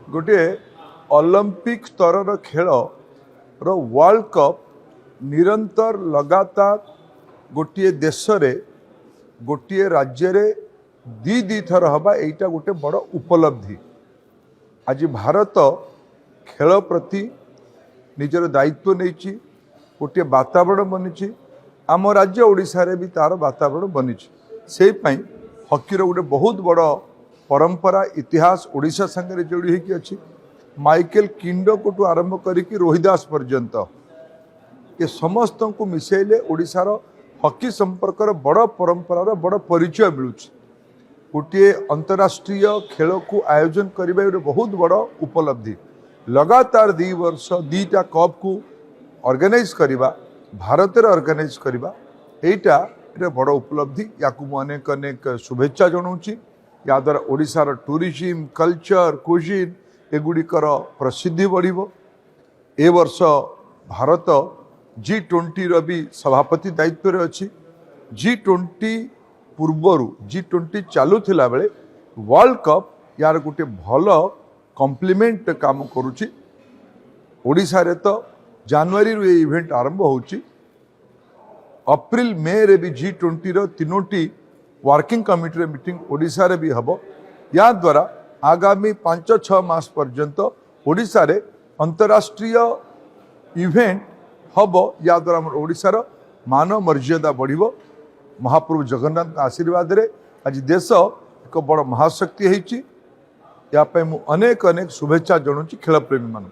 गोटे ओलंपिक स्तर खेल वर्ल्ड कप निरंतर लगातार गोटे देश रे गोटे राज्य रे दी थर हवा एटा गोटे बड़ उपलब्धि। आज भारत खेल प्रति निजर दायित्व नहीं गोटे वातावरण बनी आम राज्य ओडिशा रे भी तार वातावरण बनी से हकीर गोटे बहुत बड़ परंपरा इतिहास ओडिशा संगे जोड़ी होगी अच्छी। माइकेल किंडको आरंभ करिकी रोहिदास पर्यंत ये समस्त को मिसेले ओडिशार हकी संपर्कर बड़ परंपरार बड़ परिचय मिलूँ। गोटे अंतरराष्ट्रीय खेल को आयोजन करने बहुत बड़ उपलब्धि। लगातार 2 वर्ष 2टा कप को ऑर्गेनाइज करवा भारत रे ऑर्गेनाइज करवा एटा बड़ उपलब्धि। या अनेक अनेक शुभेच्छा जनाऊँगी। या द्वारा ओडिशार टूरिज्म कल्चर कुजिन एगुड़िकर प्रसिद्धि बढ़िबो। ए वर्ष भारत G20 रो भी सभापति दायित्व रे अछि। G20 पूर्वर G20 चालू थिला बेले वर्ल्ड कप यार गोटे भल कॉम्प्लीमेंट काम करुछि। ओडिशा रे तो जनवरी रो ये इवेंट आरंभ होछि। अप्रैल मे रे भी G20 रो 3टी वर्किंग कमिटी रे मीटिंग ओडिशा रे भी हबो। या द्वारा आगामी 5-6 मास पर्यंत ओडिशा रे अंतरराष्ट्रीय इवेंट हबो। या द्वारा हमर ओडिशार मान मर्यादा बढ़िबो। महाप्रभु जगन्नाथ आशीर्वाद रे आज देश एक बड़ महाशक्ति होइछि। या पे मु अनेक अनेक शुभेच्छा जनाऊँगी खेल प्रेमी मान।